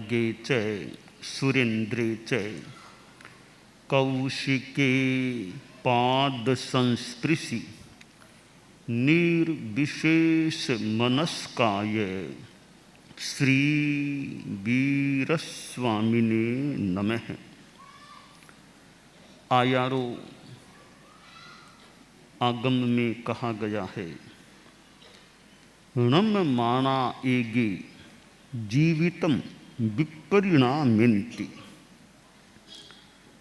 खगे च सुरेन्द्रे च कौशिके पाद संस्पृशि निर्विशेष मनस्काय श्री वीरस्वामिने नमः। आयारो आगम में कहा गया है, णम माना एगे जीवितम विपरिणामिन्ति।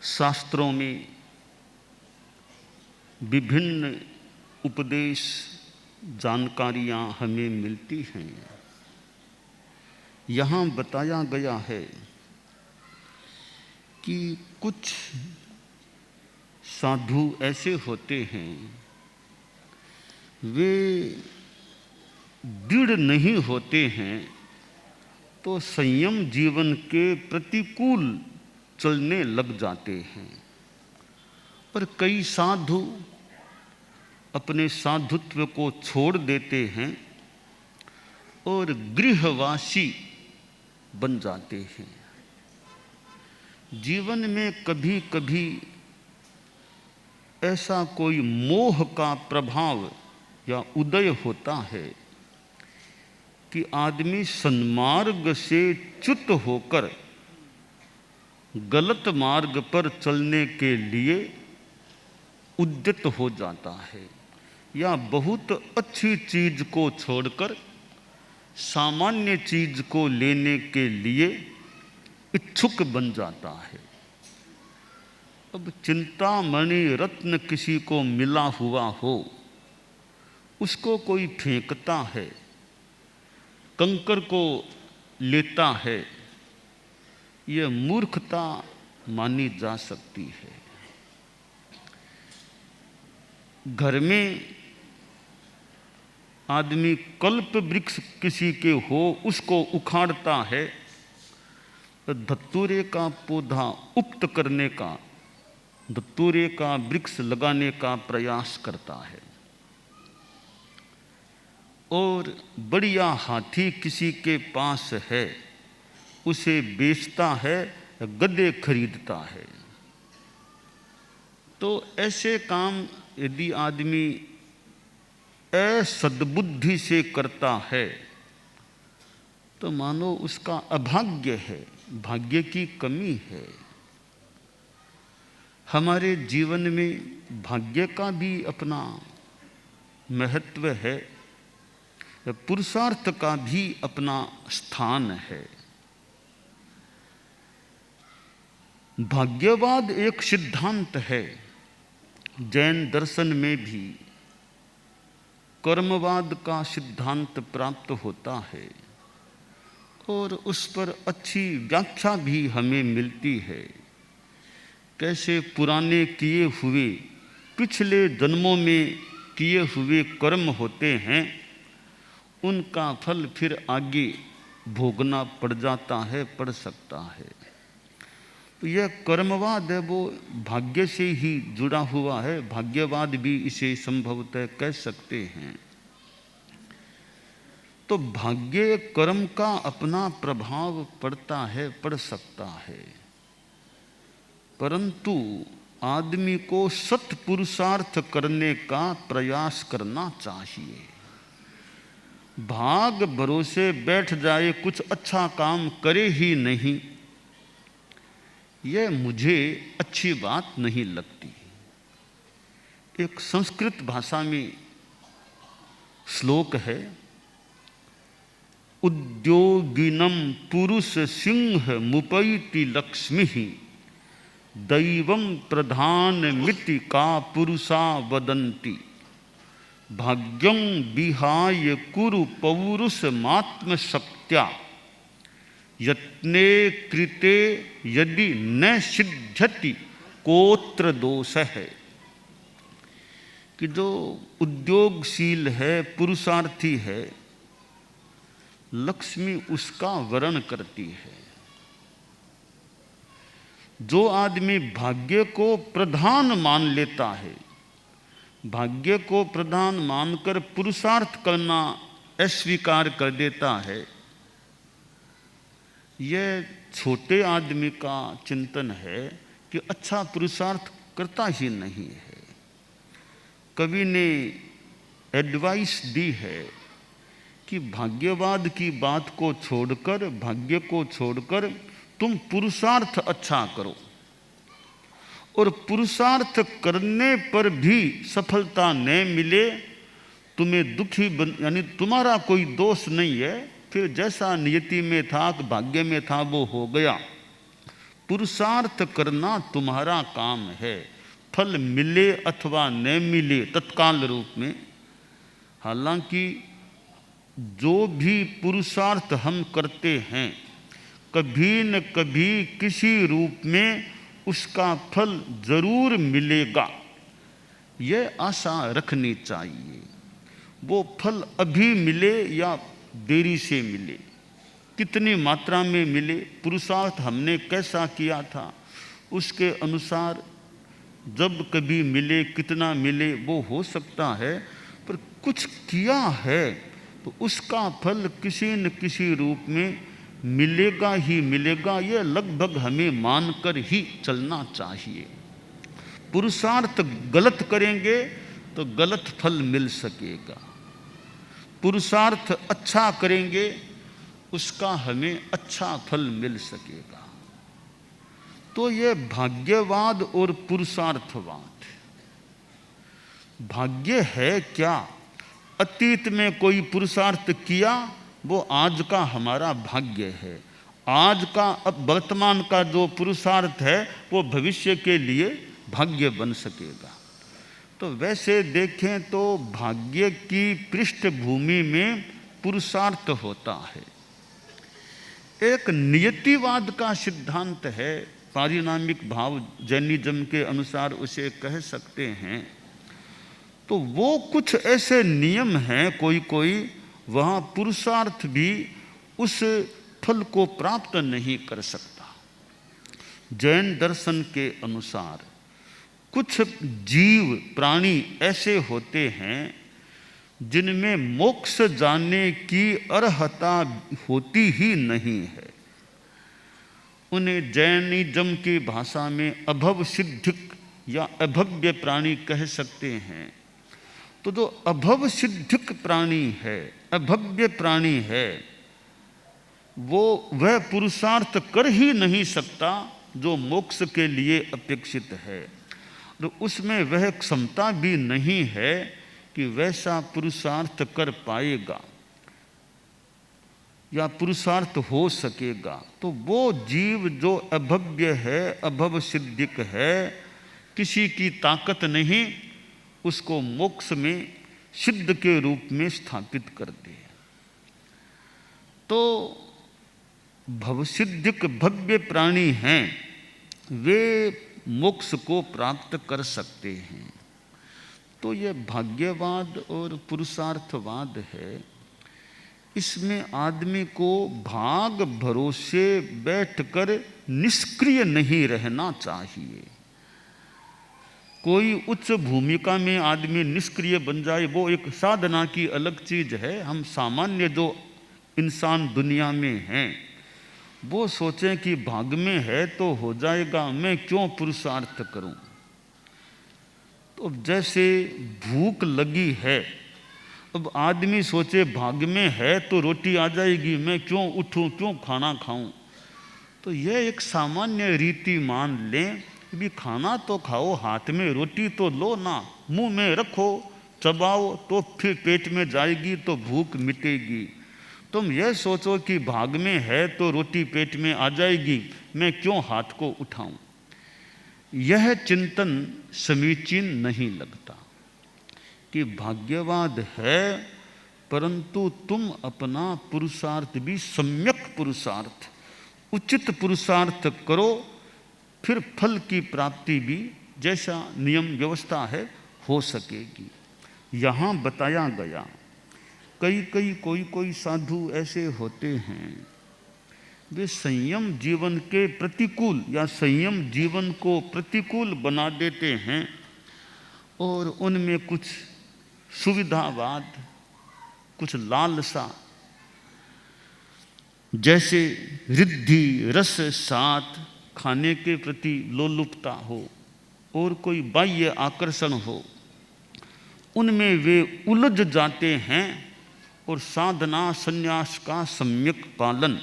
शास्त्रों में विभिन्न उपदेश जानकारियाँ हमें मिलती हैं। यहाँ बताया गया है कि कुछ साधु ऐसे होते हैं, वे दृढ़ नहीं होते हैं तो संयम जीवन के प्रतिकूल चलने लग जाते हैं। पर कई साधु अपने साधुत्व को छोड़ देते हैं और गृहवासी बन जाते हैं। जीवन में कभी कभी ऐसा कोई मोह का प्रभाव या उदय होता है कि आदमी सन्मार्ग से च्युत होकर गलत मार्ग पर चलने के लिए उद्यत हो जाता है, या बहुत अच्छी चीज को छोड़कर सामान्य चीज को लेने के लिए इच्छुक बन जाता है। अब चिंतामणि रत्न किसी को मिला हुआ हो, उसको कोई फेंकता है, कंकर को लेता है, यह मूर्खता मानी जा सकती है। घर में आदमी कल्प वृक्ष किसी के हो, उसको उखाड़ता है, धतूरे का पौधा उक्त करने का, धतूरे का वृक्ष लगाने का प्रयास करता है। और बढ़िया हाथी किसी के पास है, उसे बेचता है, गधे खरीदता है। तो ऐसे काम यदि आदमी असद्बुद्धि से करता है तो मानो उसका अभाग्य है, भाग्य की कमी है। हमारे जीवन में भाग्य का भी अपना महत्व है, पुरुषार्थ का भी अपना स्थान है। भाग्यवाद एक सिद्धांत है। जैन दर्शन में भी कर्मवाद का सिद्धांत प्राप्त होता है और उस पर अच्छी व्याख्या भी हमें मिलती है। कैसे पुराने किए हुए, पिछले जन्मों में किए हुए कर्म होते हैं, उनका फल फिर आगे भोगना पड़ जाता है, पड़ सकता है। तो यह कर्मवाद है, वो भाग्य से ही जुड़ा हुआ है। भाग्यवाद भी इसे संभवतः कह सकते हैं। तो भाग्य कर्म का अपना प्रभाव पड़ता है, पड़ सकता है, परंतु आदमी को सत्पुरुषार्थ करने का प्रयास करना चाहिए। भाग भरोसे बैठ जाए, कुछ अच्छा काम करे ही नहीं, यह मुझे अच्छी बात नहीं लगती। एक संस्कृत भाषा में श्लोक है, उद्योगिनम पुरुष सिंह मुपैति लक्ष्मी दैवं प्रधानमिति का पुरुषा वदन्ति भाग्यं विहाय कुरु पौरुषमात्म शक्त्या यत्ने कृते यदि न सिद्ध्यति कोत्र दोष है। कि जो उद्योगशील है, पुरुषार्थी है, लक्ष्मी उसका वरण करती है। जो आदमी भाग्य को प्रधान मान लेता है, भाग्य को प्रधान मानकर पुरुषार्थ करना अस्वीकार कर देता है, यह छोटे आदमी का चिंतन है कि अच्छा पुरुषार्थ करता ही नहीं है। कवि ने एडवाइस दी है कि भाग्यवाद की बात को छोड़कर, भाग्य को छोड़कर तुम पुरुषार्थ अच्छा करो, और पुरुषार्थ करने पर भी सफलता न मिले, तुम्हें दुखी यानी तुम्हारा कोई दोष नहीं है, फिर जैसा नियति में था, भाग्य में था, वो हो गया। पुरुषार्थ करना तुम्हारा काम है, फल मिले अथवा न मिले तत्काल रूप में। हालांकि जो भी पुरुषार्थ हम करते हैं, कभी न कभी किसी रूप में उसका फल जरूर मिलेगा, यह आशा रखनी चाहिए। वो फल अभी मिले या देरी से मिले, कितनी मात्रा में मिले, पुरुषार्थ हमने कैसा किया था, उसके अनुसार जब कभी मिले, कितना मिले, वो हो सकता है। पर कुछ किया है तो उसका फल किसी न किसी रूप में मिलेगा ही मिलेगा, यह लगभग हमें मानकर ही चलना चाहिए। पुरुषार्थ गलत करेंगे तो गलत फल मिल सकेगा, पुरुषार्थ अच्छा करेंगे उसका हमें अच्छा फल मिल सकेगा। तो यह भाग्यवाद और पुरुषार्थवाद, भाग्य है क्या? अतीत में कोई पुरुषार्थ किया, वो आज का हमारा भाग्य है। आज का, अब वर्तमान का जो पुरुषार्थ है वो भविष्य के लिए भाग्य बन सकेगा। तो वैसे देखें तो भाग्य की पृष्ठभूमि में पुरुषार्थ होता है। एक नियतिवाद का सिद्धांत है, पारिणामिक भाव जैनिज्म के अनुसार उसे कह सकते हैं। तो वो कुछ ऐसे नियम हैं, कोई वहाँ पुरुषार्थ भी उस फल को प्राप्त नहीं कर सकता। जैन दर्शन के अनुसार कुछ जीव प्राणी ऐसे होते हैं जिनमें मोक्ष जाने की अर्हता होती ही नहीं है। उन्हें जैनिज्म की भाषा में अभव सिद्धिक या अभव्य प्राणी कह सकते हैं। तो जो अभव सिद्धिक प्राणी है, अभव्य प्राणी है, वह पुरुषार्थ कर ही नहीं सकता जो मोक्ष के लिए अपेक्षित है। तो उसमें वह क्षमता भी नहीं है कि वैसा पुरुषार्थ कर पाएगा या पुरुषार्थ हो सकेगा। तो वो जीव जो अभव्य है, अभव सिद्धिक है, किसी की ताकत नहीं उसको मोक्ष में सिद्ध के रूप में स्थापित कर दे। तो भवसिद्धिक भव्य प्राणी हैं, वे मोक्ष को प्राप्त कर सकते हैं। तो यह भाग्यवाद और पुरुषार्थवाद है। इसमें आदमी को भाग भरोसे बैठकर निष्क्रिय नहीं रहना चाहिए। कोई उच्च भूमिका में आदमी निष्क्रिय बन जाए, वो एक साधना की अलग चीज है। हम सामान्य जो इंसान दुनिया में हैं, वो सोचें कि भाग में है तो हो जाएगा, मैं क्यों पुरुषार्थ करूं। तो जैसे भूख लगी है, अब आदमी सोचे भाग में है तो रोटी आ जाएगी, मैं क्यों उठूं, क्यों खाना खाऊं। तो यह एक सामान्य रीति मान लें, भी खाना तो खाओ, हाथ में रोटी तो लो ना, मुंह में रखो, चबाओ तो फिर पेट में जाएगी तो भूख मिटेगी। तुम यह सोचो कि भाग में है तो रोटी पेट में आ जाएगी, मैं क्यों हाथ को उठाऊं। यह चिंतन समीचीन नहीं लगता कि भाग्यवाद है, परंतु तुम अपना पुरुषार्थ भी सम्यक पुरुषार्थ, उचित पुरुषार्थ करो, फिर फल की प्राप्ति भी जैसा नियम व्यवस्था है हो सकेगी। यहाँ बताया गया कोई साधु ऐसे होते हैं, वे संयम जीवन के प्रतिकूल या संयम जीवन को प्रतिकूल बना देते हैं और उनमें कुछ सुविधावाद, कुछ लालसा, जैसे रिद्धि रस साथ खाने के प्रति लोलुपता हो और कोई बाह्य आकर्षण हो, उनमें वे उलझ जाते हैं और साधना संन्यास का सम्यक पालन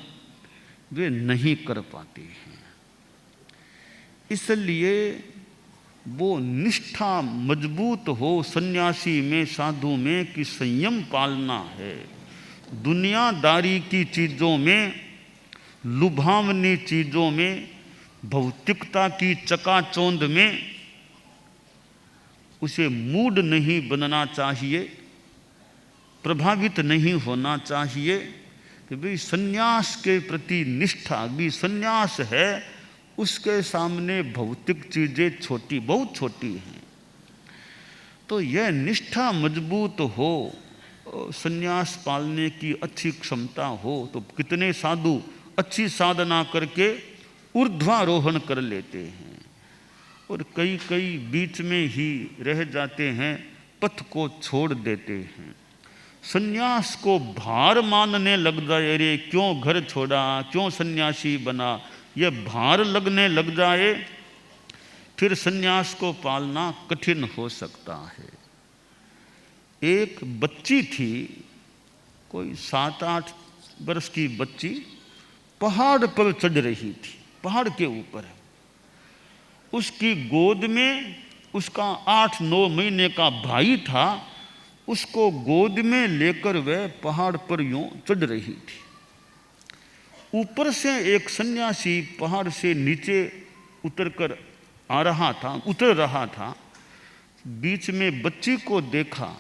वे नहीं कर पाते हैं। इसलिए वो निष्ठा मजबूत हो सन्यासी में, साधु में, कि संयम पालना है। दुनियादारी की चीज़ों में, लुभावनी चीज़ों में, भौतिकता की चकाचौंध में उसे मूड नहीं बनना चाहिए, प्रभावित नहीं होना चाहिए कि भाई सन्यास के प्रति निष्ठा भी, सन्यास है उसके सामने भौतिक चीज़ें छोटी, बहुत छोटी हैं। तो यह निष्ठा मजबूत हो, सन्यास पालने की अच्छी क्षमता हो, तो कितने साधु अच्छी साधना करके ऊर्ध्वारोहण कर लेते हैं और कई कई बीच में ही रह जाते हैं, पथ को छोड़ देते हैं। सन्यास को भार मानने लग जाए, अरे क्यों घर छोड़ा, क्यों सन्यासी बना, यह भार लगने लग जाए, फिर सन्यास को पालना कठिन हो सकता है। एक बच्ची थी, कोई 7-8 वर्ष की बच्ची, पहाड़ पर चढ़ रही थी, पहाड़ के ऊपर। उसकी गोद में उसका 8-9 महीने का भाई था, उसको गोद में लेकर वह पहाड़ पर यूं चढ़ रही थी। ऊपर से एक सन्यासी पहाड़ से नीचे उतर रहा था। बीच में बच्ची को देखा।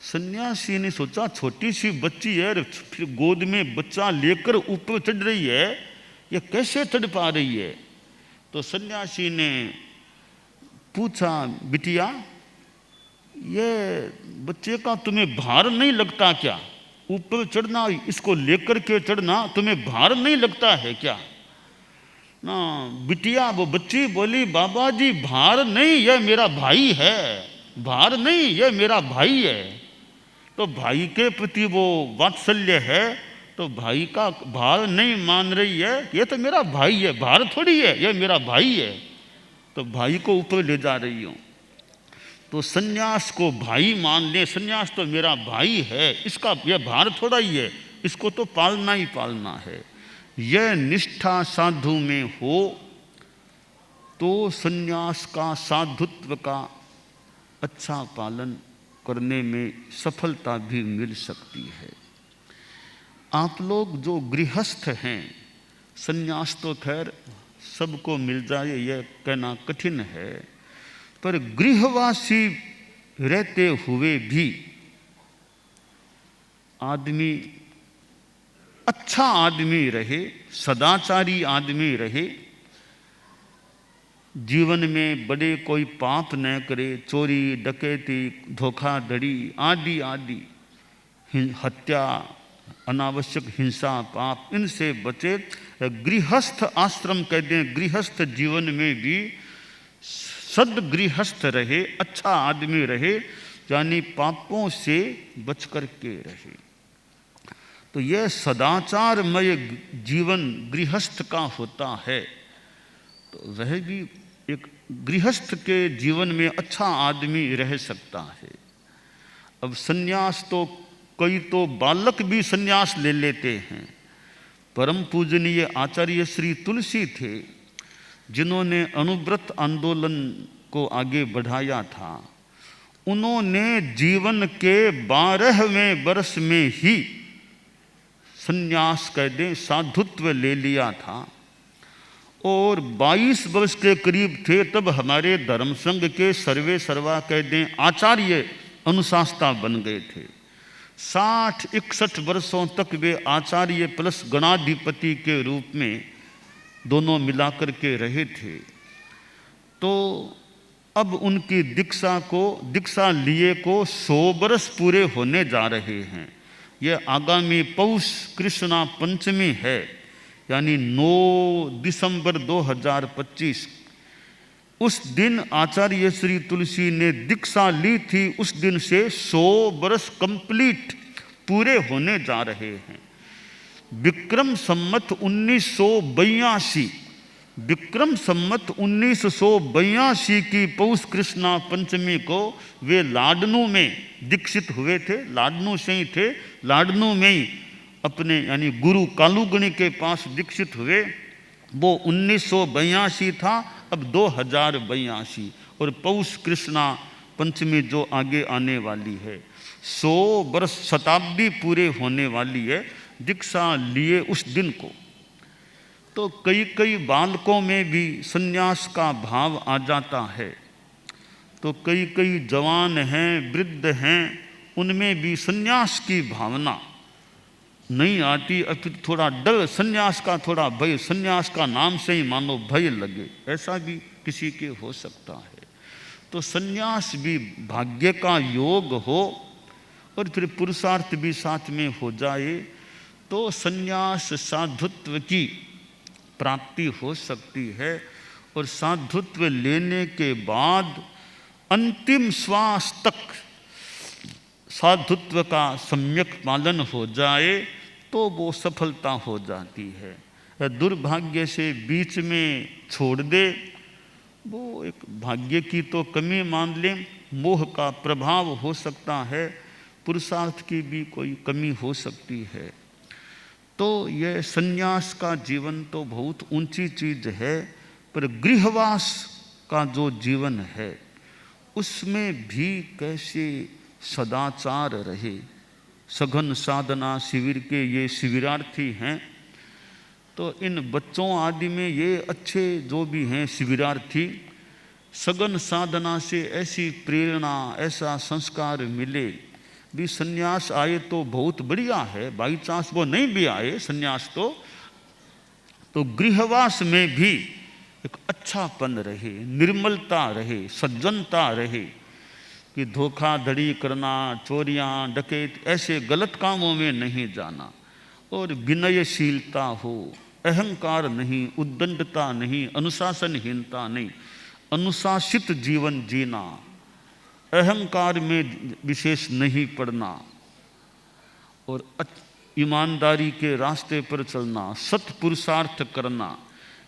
सन्यासी ने सोचा छोटी सी बच्ची है, फिर गोद में बच्चा लेकर ऊपर चढ़ रही है, यह कैसे चढ़ पा रही है। तो सन्यासी ने पूछा, बिटिया ये बच्चे का तुम्हें भार नहीं लगता क्या, ऊपर चढ़ना, इसको लेकर के चढ़ना तुम्हें भार नहीं लगता है क्या। ना बिटिया, वो बच्ची बोली, बाबा जी भार नहीं, यह मेरा भाई है, भार नहीं, यह मेरा भाई है। तो भाई के प्रति वो वात्सल्य है, तो भाई का भार नहीं मान रही है, ये तो मेरा भाई है, भार थोड़ी है, यह मेरा भाई है। तो भाई को ऊपर ले जा रही हूँ। तो सन्यास को भाई मान ले, सन्यास तो मेरा भाई है, इसका यह भार थोड़ा ही है, इसको तो पालना ही पालना है। यह निष्ठा साधु में हो तो सन्यास का, साधुत्व का अच्छा पालन करने में सफलता भी मिल सकती है। आप लोग जो गृहस्थ हैं, सन्यास तो खैर सबको मिल जाए यह कहना कठिन है, पर गृहवासी रहते हुए भी आदमी अच्छा आदमी रहे, सदाचारी आदमी रहे, जीवन में बड़े कोई पाप न करे, चोरी डकैती धोखाधड़ी आदि आदि, हत्या अनावश्यक हिंसा पाप, इनसे बचे। गृहस्थ आश्रम कह दें, गृहस्थ जीवन में भी सद्गृहस्थ रहे, अच्छा आदमी रहे, यानी पापों से बच कर के रहे। तो यह सदाचारमय जीवन गृहस्थ का होता है, तो वह भी एक गृहस्थ के जीवन में अच्छा आदमी रह सकता है। अब सन्यास तो कई तो बालक भी सन्यास ले लेते हैं। परम पूजनीय आचार्य श्री तुलसी थे, जिन्होंने अनुव्रत आंदोलन को आगे बढ़ाया था। उन्होंने जीवन के 12वें वर्ष में ही सन्यास कह दें, साधुत्व ले लिया था, और 22 वर्ष के करीब थे तब हमारे धर्म संघ के सर्वे सर्वा कह दें आचार्य अनुशास्ता बन गए थे। 60-61 वर्षों तक वे आचार्य प्लस गणाधिपति के रूप में दोनों मिलाकर के रहे थे। तो अब उनकी दीक्षा लिए को 100 वर्ष पूरे होने जा रहे हैं। यह आगामी पौष कृष्णा पंचमी है, यानी 9 दिसंबर 2025। उस दिन आचार्य श्री तुलसी ने दीक्षा ली थी, उस दिन से 100 वर्ष कंप्लीट पूरे होने जा रहे हैं। विक्रम संमत 1982, विक्रम संमत 1982 की पौष कृष्णा पंचमी को वे लाडनू में दीक्षित हुए थे। लाडनू से ही थे, लाडनू में ही अपने यानी गुरु कालूगणी के पास दीक्षित हुए। वो 1982 था, अब 2082, और पौष कृष्णा पंचमी जो आगे आने वाली है, 100 वर्ष शताब्दी पूरे होने वाली है दीक्षा लिए उस दिन को। तो कई कई बालकों में भी संन्यास का भाव आ जाता है, तो कई कई जवान हैं, वृद्ध हैं, उनमें भी संन्यास की भावना नहीं आती। अब थोड़ा डर, संन्यास का थोड़ा भय, संन्यास का नाम से ही मानो भय लगे, ऐसा भी किसी के हो सकता है। तो संन्यास भी भाग्य का योग हो और फिर पुरुषार्थ भी साथ में हो जाए तो संन्यास साधुत्व की प्राप्ति हो सकती है। और साधुत्व लेने के बाद अंतिम श्वास तक साधुत्व का सम्यक पालन हो जाए तो वो सफलता हो जाती है। दुर्भाग्य से बीच में छोड़ दे, वो एक भाग्य की तो कमी मान लें, मोह का प्रभाव हो सकता है, पुरुषार्थ की भी कोई कमी हो सकती है। तो यह संन्यास का जीवन तो बहुत ऊंची चीज है, पर गृहवास का जो जीवन है उसमें भी कैसे सदाचार रहे। सघन साधना शिविर के ये शिविरार्थी हैं, तो इन बच्चों आदि में ये अच्छे जो भी हैं शिविरार्थी, सघन साधना से ऐसी प्रेरणा, ऐसा संस्कार मिले भी संन्यास आए तो बहुत बढ़िया है। बाई चांस वो नहीं भी आए संन्यास तो गृहवास में भी एक अच्छापन रहे, निर्मलता रहे, सज्जनता रहे, कि धोखाधड़ी करना, चोरियां, डकैत, ऐसे गलत कामों में नहीं जाना, और विनयशीलता हो, अहंकार नहीं, उद्दंडता नहीं, अनुशासनहीनता नहीं, अनुशासित जीवन जीना, अहंकार में विशेष नहीं पड़ना, और ईमानदारी के रास्ते पर चलना, सत्पुरुषार्थ करना,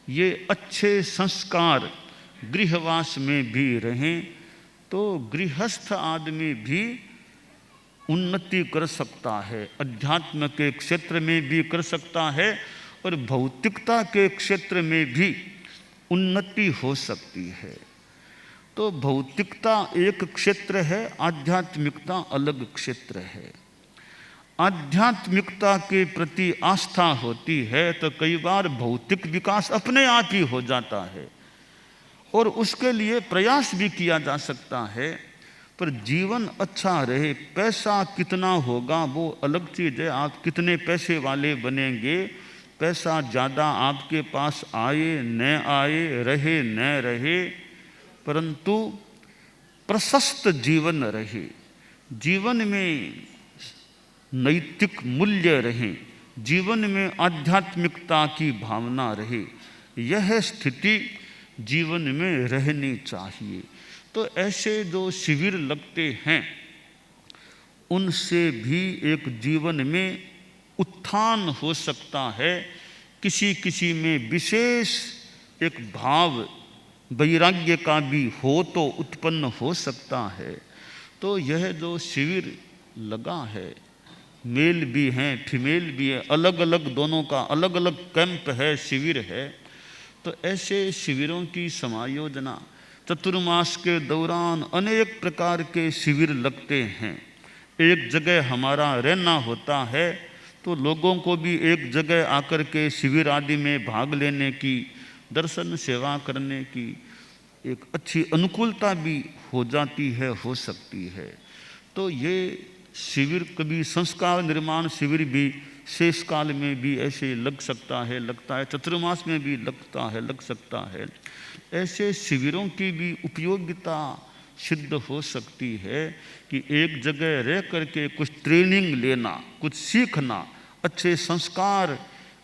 ये अच्छे संस्कार गृहवास में भी रहें तो गृहस्थ आदमी भी उन्नति कर सकता है, अध्यात्म के क्षेत्र में भी कर सकता है और भौतिकता के क्षेत्र में भी उन्नति हो सकती है। तो भौतिकता एक क्षेत्र है, आध्यात्मिकता अलग क्षेत्र है। आध्यात्मिकता के प्रति आस्था होती है तो कई बार भौतिक विकास अपने आप ही हो जाता है और उसके लिए प्रयास भी किया जा सकता है, पर जीवन अच्छा रहे। पैसा कितना होगा वो अलग चीज़ है, आप कितने पैसे वाले बनेंगे, पैसा ज़्यादा आपके पास आए न आए, रहे न रहे, परंतु प्रशस्त जीवन रहे, जीवन में नैतिक मूल्य रहे, जीवन में आध्यात्मिकता की भावना रहे, यह स्थिति जीवन में रहनी चाहिए। तो ऐसे जो शिविर लगते हैं उनसे भी एक जीवन में उत्थान हो सकता है, किसी किसी में विशेष एक भाव वैराग्य का भी हो तो उत्पन्न हो सकता है। तो यह जो शिविर लगा है, मेल भी हैं फीमेल भी है, अलग अलग दोनों का अलग अलग कैंप है, शिविर है। तो ऐसे शिविरों की समायोजना, चतुर्मास के दौरान अनेक प्रकार के शिविर लगते हैं। एक जगह हमारा रहना होता है तो लोगों को भी एक जगह आकर के शिविर आदि में भाग लेने की, दर्शन सेवा करने की एक अच्छी अनुकूलता भी हो जाती है, हो सकती है। तो ये शिविर कभी संस्कार निर्माण शिविर भी शेष काल में भी ऐसे लग सकता है, लगता है, चतुर्मास में भी लगता है, लग सकता है। ऐसे शिविरों की भी उपयोगिता सिद्ध हो सकती है कि एक जगह रह करके कुछ ट्रेनिंग लेना, कुछ सीखना, अच्छे संस्कार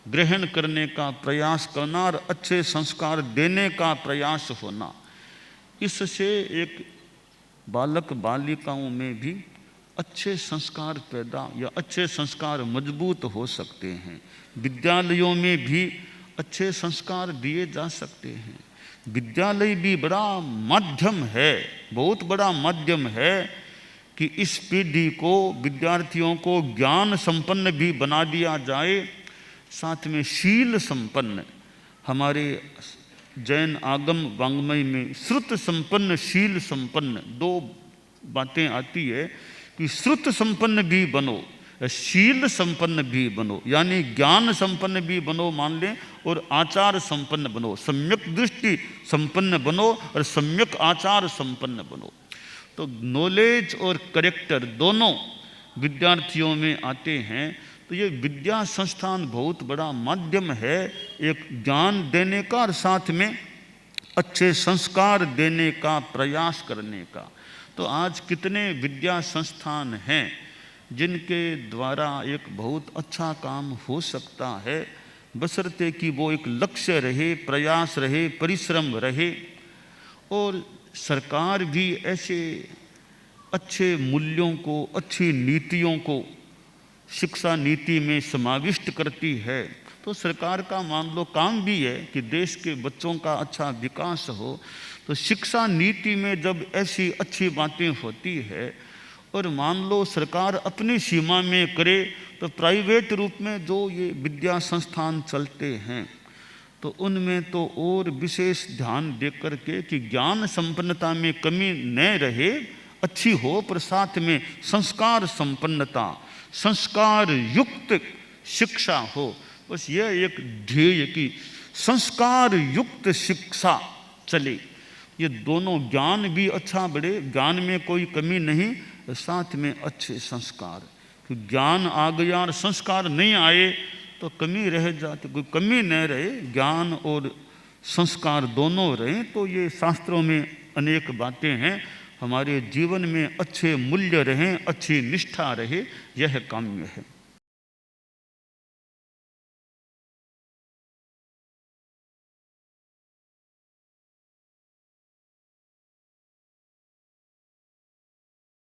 ग्रहण करने का प्रयास करना और अच्छे संस्कार देने का प्रयास होना, इससे एक बालक बालिकाओं में भी अच्छे संस्कार पैदा या अच्छे संस्कार मजबूत हो सकते हैं। विद्यालयों में भी अच्छे संस्कार दिए जा सकते हैं। विद्यालय भी बड़ा माध्यम है, बहुत बड़ा माध्यम है कि इस पीढ़ी को, विद्यार्थियों को ज्ञान संपन्न भी बना दिया जाए, साथ में शील संपन्न। हमारे जैन आगम वाङ्मय में श्रुत संपन्न, शील संपन्न दो बातें आती है कि श्रुत संपन्न भी बनो, शील संपन्न भी बनो, यानी ज्ञान संपन्न भी बनो मान लें, और आचार संपन्न बनो, सम्यक दृष्टि संपन्न बनो और सम्यक आचार संपन्न बनो। तो नॉलेज और करेक्टर दोनों विद्यार्थियों में आते हैं। तो ये विद्या संस्थान बहुत बड़ा माध्यम है एक ज्ञान देने का और साथ में अच्छे संस्कार देने का, प्रयास करने का। तो आज कितने विद्या संस्थान हैं जिनके द्वारा एक बहुत अच्छा काम हो सकता है, बशर्ते कि वो एक लक्ष्य रहे, प्रयास रहे, परिश्रम रहे। और सरकार भी ऐसे अच्छे मूल्यों को, अच्छी नीतियों को शिक्षा नीति में समाविष्ट करती है। तो सरकार का मान लो काम भी है कि देश के बच्चों का अच्छा विकास हो। तो शिक्षा नीति में जब ऐसी अच्छी बातें होती है और मान लो सरकार अपनी सीमा में करे, तो प्राइवेट रूप में जो ये विद्या संस्थान चलते हैं तो उनमें तो और विशेष ध्यान दे करके कि ज्ञान संपन्नता में कमी न रहे, अच्छी हो, पर साथ में संस्कार संपन्नता, संस्कार युक्त शिक्षा हो। बस यह एक ध्येय कि संस्कार युक्त शिक्षा चले। ये दोनों, ज्ञान भी अच्छा बढ़े, ज्ञान में कोई कमी नहीं, साथ में अच्छे संस्कार। कि ज्ञान आ गया और संस्कार नहीं आए तो कमी रह जाती, कोई कमी न रहे, ज्ञान और संस्कार दोनों रहें। तो ये शास्त्रों में अनेक बातें हैं, हमारे जीवन में अच्छे मूल्य रहें, अच्छी निष्ठा रहे, यह काम्य है।